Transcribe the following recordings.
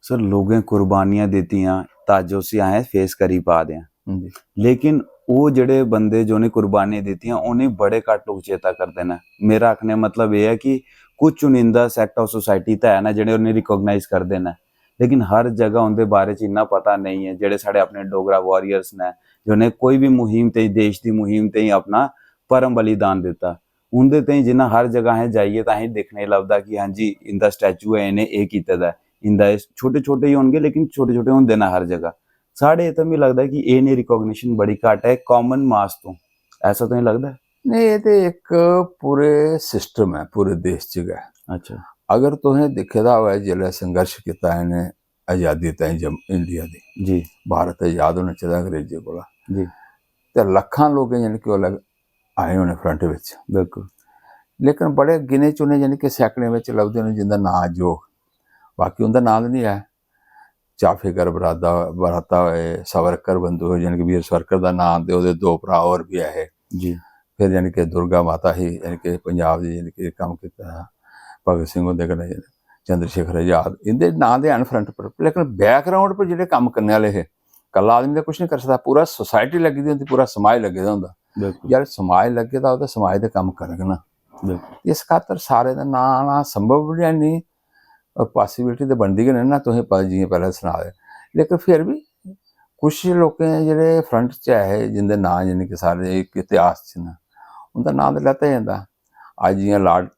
Sir लोगों कुर्बानियां देतियां ताजो से आए फेस करी पा दें, लेकिन वो जड़े बंदे जो ने कुर्बानियां देतियां उन्हें बड़े घट लोग चेता करते हैं। मेरा आखने मतलब ये है कि कुछ चुनिंदा सैक्ट ऑफ सोसाइटी तो है ना जेडे उन्हें रिकॉग्नाइज कर देना, लेकिन हर जगह उनके बारे च इन्ना पता नहीं है। जेडे साढ़े अपने डोगरा वॉरियर्स ने जिन्हें कोई भी मुहिम ते देश की मुहिम ते अपना परम बलिदान दिता, उनके ते जिन्ना हर जगह जाइए तो अं देखने लगता कि हाँ जी इनका स्टैचू है, इन्हें ये किया, इंदा छोटे छोटे ही होंगे लेकिन छोटे छोटे होंगे ना हर जगह। साढ़े तो मैं लगता है कि ये नहीं रिकॉग्निशन बड़ी घट है कॉमन मास तो, ऐसा तो नहीं लगता? नहीं, ये तो एक पूरे सिस्टम है, पूरे देश च गै। अच्छा, अगर तुसें दिक्खे दा होऐ जिसलै संघर्ष किया इन्हें आज़ादी ताईं इंडिया दी, जी भारत आज़ाद होना चाहिए अंग्रेजें कोला, जी ते लखां लोग यानी कि अलग आए होने फ्रंट विच, बिल्कुल, लेकिन बड़े गिने चुने यानी कि सैकड़े में लभदे ने जिंदा नां जो, बाकी उनका नां तो नहीं है। चाफेकर बराता होए, सावरकर बंधु यानी कि वीर सावरकर का नाम, तो वो दो भरा होर भी है जी फिर यानी कि दुर्गा माता ही यानी कि पंजाब की यानी कि कम किया, भगत सिंह होंदे कन्नै चंद्रशेखर आजाद, इंदे नां दे फ्रंट पर, लेकिन बैकग्राउंड पर जो कम करने वाले है, कल्ला आदमी तो कुछ नहीं कर सकता, पूरा सोसाइटी लगी दी होंगी, पूरा समाज लगे दा होंदा। बिल्कुल यार समाज लगे दा, समाज के कम करग ना, बिल्कुल इस खातर सारे का नां आना संभव भी नहीं, और पॉसिबिलिटी तो बनती गै नहीं ना, तुसें पता जियां पहले सना दे। लेकिन फिर भी कुछ लोग जो फ्रंट च है जिंदे नां यानी कि सारे एक इतिहास च न, उनका नाम तो लैता जाता। अज जियां लॉर्ड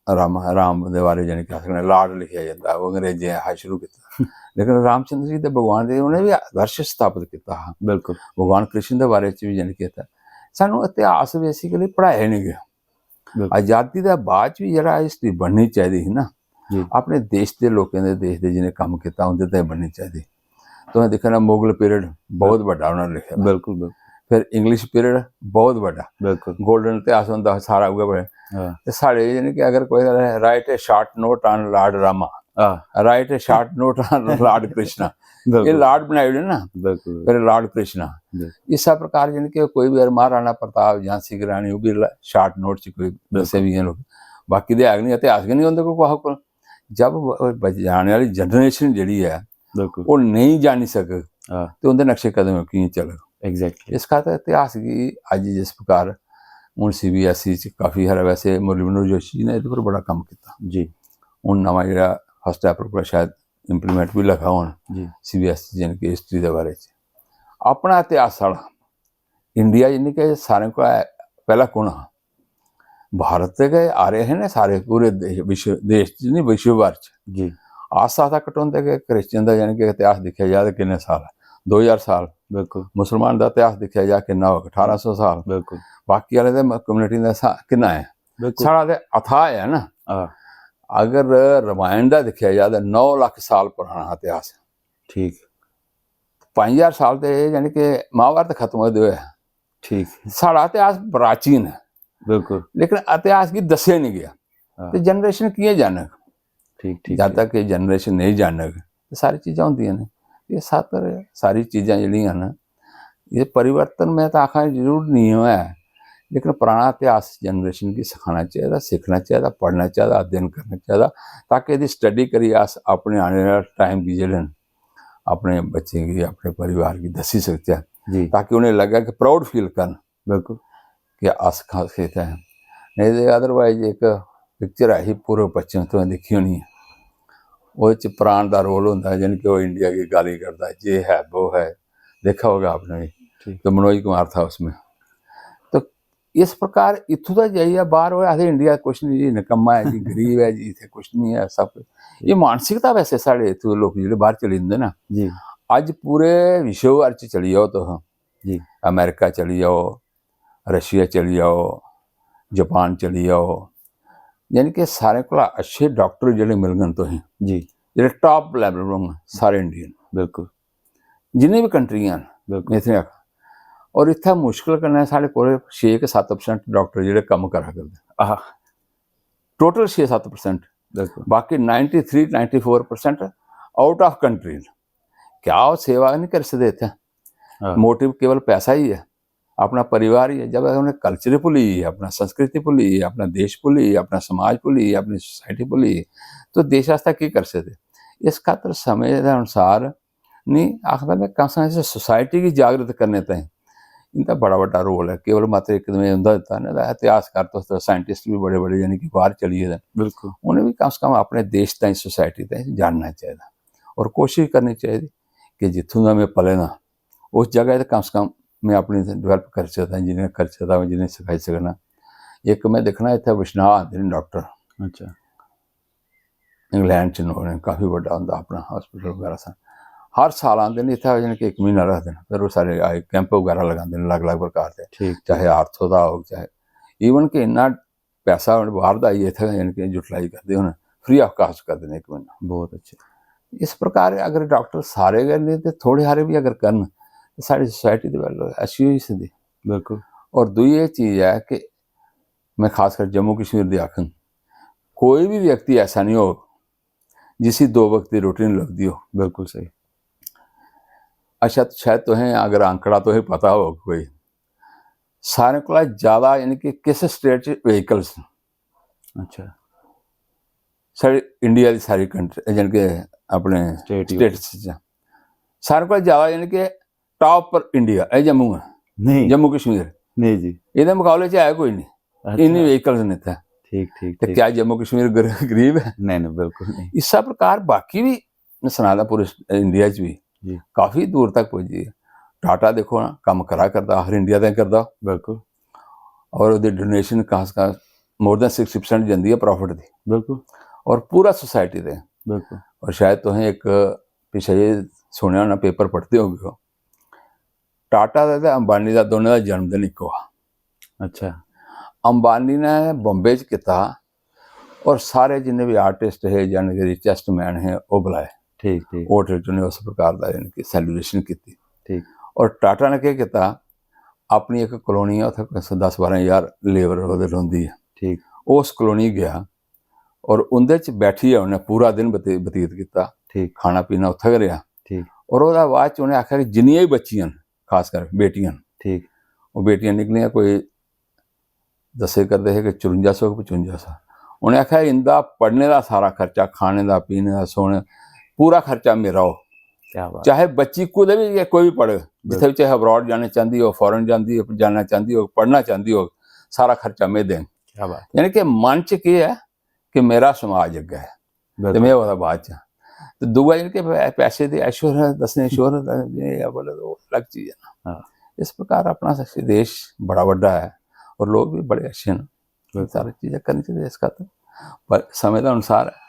राम के बारे यानी कि लॉर्ड लिखा जाता, वो अंग्रेजें हा शुरू किया, लेकिन रामचंद्र जी तो भगवान दे उन्हें भी आदर्श स्थापित किया, बिल्कुल भगवान कृष्ण के बारे भी यानी कि सानू इतिहास बेसिकली पढ़ाया नहीं गया। बिल्कुल आज़ादी के बाद भी जरा हिस्ट्री बननी चाहिए ही ना, जी अपने देश के लोगों के देश के जिन्हें कम किया उनके ते बननी चाहिए। तो देखना मुगल पीरियड बहुत बड़ा उन्होंने लिखा, बिल्कुल बिल्कुल फिर इंग्लिश पीरियड बहुत बड़ा, बिल्कुल गोल्डन इतिहास होंदा सारा उगे बड़े। हाँ साढ़े यानी कि अगर कोई right A short note on Lord Rama, right A short note on Lord Krishna, ये बिल्कुल लॉर्ड बनाए हुए ना, बिल्कुल फिर लॉर्ड कृष्णा, इस प्रकार यानी कि कोई भी महाराणा प्रताप, झांसी की रानी, वो भी शॉर्ट नोट च कोई दसे भी हैं लोग, बाकी दे है नहीं, इतिहास नहीं होंगे कोई को। जब जाने वाली जनरेशन जी है बिल्कुल वो नहीं जानी सके हाँ तो उनके नक्शे कदम कि चले। एग्जैक्टली इस खातर इतिहास की अज जिस प्रकार हूँ CBSE काफ़ी हर वैसे मुरली मनोहर जोशी ने ये पर बड़ा काम किया जी हूँ, नवा जो फर्स्ट एप्रल पर शायद इंप्लीमेंट भी लगा हो जी CBSE यानी कि हिस्ट्री के बारे अपना इतिहास साढ़ा इंडिया यानी कि सारे को पहला कौन हा, भारत से गए आ रहे हैं ना सारे पूरे विश्व देश नहीं विश्व भर जी आस्था तक कटोंदे कि क्रिश्चियन का यानी कि इतिहास देखा जाए तो किन्ने साल, 2000 साल, बिल्कुल मुसलमान का इतिहास देखा जाए किन्ना हो 1800 साल, बिल्कुल बाकी वाले कम्यूनिटी का किन्ना है, बिल्कुल साढ़ा तो अथाह है ना। हाँ अगर रामायण का देखा जाए तो 9 लाख साल पुराना इतिहास है, ठीक 5000 साल तो यानी कि महाभारत खत्म हो है, ठीक साढ़ा इतिहास प्राचीन है, बिल्कुल लेकिन इतिहास की दसे नहीं गया, तो जनरेशन किए जानक, ठीक ठीक जब तक ये जनरेशन नहीं जानक तो सारी चीज़ा होंगी ने, ये सारी चीज़ा जड़ियाँ न ये परिवर्तन में तो आखा जरूर नहीं है, लेकिन पुराना इतिहास जनरेशन की सिखाना चाहिए, सीखना चाहिए, पढ़ना चाहिए, अध्ययन करना चाहिए, ताकि यदि स्टडी करिए अस अपने आने वाले टाइम की जड़े अपने बच्चे की अपने परिवार की दसी सकते हैं, जी ताकि उन्हें लगे कि प्राउड फील कर बिल्कुल कि अस खास खेत हैं। नहीं तो अदरवाइज एक पिक्चर आई पूर्व पश्चिम तो देखी होनी है, वो प्राण का रोल होता है जिनके वो इंडिया की गाली करता है, ये है वो है, देखा होगा आपने भी, तो मनोज कुमार था उसमें। तो इस प्रकार इतों तक जाइए बाहर हो आते इंडिया कुछ नहीं जी, निकम्मा है जी, गरीब है जी, इतने कुछ नहीं है, सब ये मानसिकता वैसे साढ़े इतों लोग जो बाहर चली जाते ना जी अज पूरे विश्व भर च चली जाओ, तो जी अमेरिका चली जाओ, रशिया चली जाओ, जापान चली जाओ, यानी कि सारे को अच्छे डॉक्टर जो मिल गए तो जी जो टॉप लैवल पर सारे इंडियन बिल्कुल जिन्हें भी कंट्रियां बिल्कुल इतने आख, और इतना मुश्किल करना साढ़े को 6-7% डॉक्टर जो कम करा करते, टोटल 6-7%, बिल्कुल बाकी 93-94% आउट ऑफ कंट्री, क्या वो सेवा नहीं कर सकते इतने, मोटिव केवल पैसा ही है, अपना परिवार ही है। जब उन्हें कल्चर भुली, अपना संस्कृति भुली, अपना देश भुली, अपना समाज भुली, अपनी सोसाइटी भुली, तो देश आस्ता की कर सकते। इस खातर समय के अनुसार नहीं आखदा मैं कम से सोसाइटी की जागृत करने ताईं इनका बड़ा बड़ा रोल है। केवल मात्र एक में उंदा दिता ना इतिहासकार तो साइंटिस्ट भी बड़े बड़े यानी कि बाहर चलिए दा बिल्कुल उन्हें भी कम से कम अपने देश ताईं सोसाइटी ताईं जानना चाहिए और कोशिश करनी चाहिए कि जिथों दा मैं पले ना उस जगह कम से कम मैं अपनी डिवेलप कर सकता जिन्हें कर सकता जिन्हें सिखाई सकना। एक मैं देखना इतना विश्वनाथ आते हैं डॉक्टर अच्छा इंग्लैंड च उन्होंने काफ़ी बड़ा होंगे अपना हॉस्पिटल वगैरह सा हर साल आते हैं इतना जाने कि 1 महीना रखते हैं फिर वो सारे आए कैंप वगैरह लगाते हैं अलग अलग प्रकार के ठीक चाहे आर्थो का हो चाहे ईवन कि इन्ना पैसा बाहर का ही इतना यानी कि यूटिलाइज करते हैं फ्री ऑफ कास्ट करते हैं 1 महीना। बहुत अच्छे इस प्रकार अगर डॉक्टर सारे करने तो थोड़े हारे भी अगर करन तो सारी सोसाइटी डिवेलप अच्छी हुई सकती। बिल्कुल और दूई ये चीज़ है कि मैं खासकर जम्मू कश्मीर की आखन कोई भी व्यक्ति ऐसा नहीं हो जिसी 2 वक्त की रोटी नहीं लगती हो। बिल्कुल सही अच्छा तो शायद तुम्हें अगर आंकड़ा तो पता हो कोई सारे को ज़्यादा यानी कि किस स्टेट व्हीकल्स अच्छा सारी इंडिया की सारी कंट्री यानी कि अपने स्टेट्स सारे को ज़्यादा यानी कि टॉप पर इंडिया है जम्मू है नहीं जम्मू कश्मीर नहीं जी ये मुकाबले च है कोई नहीं अच्छा इन्नी व्हीकल्स नहीं था। ठीक ठीक तो ठीक क्या जम्मू कश्मीर गरीब है? नहीं बिल्कुल नहीं इस प्रकार बाकी भी मैं सनादा पूरे इंडिया च भी जी काफ़ी दूर तक पुजी है। टाटा देखो ना कम करा करता हर इंडिया तक करता बिल्कुल और वो डोनेशन खास मोर दैन 60% जाती है प्रॉफिट की बिल्कुल और पूरा सोसाइटी दे बिल्कुल और शायद तुसें एक पिछले जे सुनिया होना पेपर पढ़ते होगे टाटा का ते अंबानी का दोनों का जन्मदिन एक हुआ। अच्छा अंबानी ने बॉम्बे च किया और सारे जिन्हें भी आर्टिस्ट है यानी कि रिचेस्ट मैन है वो बुलाए ठीक ठीक होटल च उन्हें उस प्रकार का यानी कि सैलीब्रेशन की। ठीक और टाटा ने क्या किया अपनी एक कॉलोनी है उत्थे 10-12 हज़ार लेबर रही है ठीक उस कॉलोनी गया और उनदे च बैठिए उन्हें पूरा दिन बतीत किया ठीक खाना पीना उत्थे गै रहा ठीक और वह बाद च उन्हें आख्या कि जिन्नियां भी बच्चियां खासकर बेटियां ठीक वो बेटियां निकलियां कोई दसे करते हैं कि 54-55 उन्हें आख्या इनका पढ़ने का सारा खर्चा खाने का पीने का सोने पूरा खर्चा मेरा हो क्या बात चाहे बच्ची कुछ भी कोई भी पढ़े जिथे भी चाहे अब्रॉड जाना चाहती हो फॉरन जाना चाहती हो पढ़ना चाहती हो सारा खर्चा मैं दें। क्या बात यानी कि मन च क्या है कि मेरा समाज अग्गे है तो मैं वह बाद च तो दूआ यानी कि पैसे की ऐशोहरत दसने शोहरत बोले तो अलग चीज़ है ना। हाँ इस प्रकार अपना देश बड़ा बड़ा है और लोग भी बड़े अच्छे हैं सारी चीज़ें करनी चाहिए इसका तो पर समय के अनुसार है।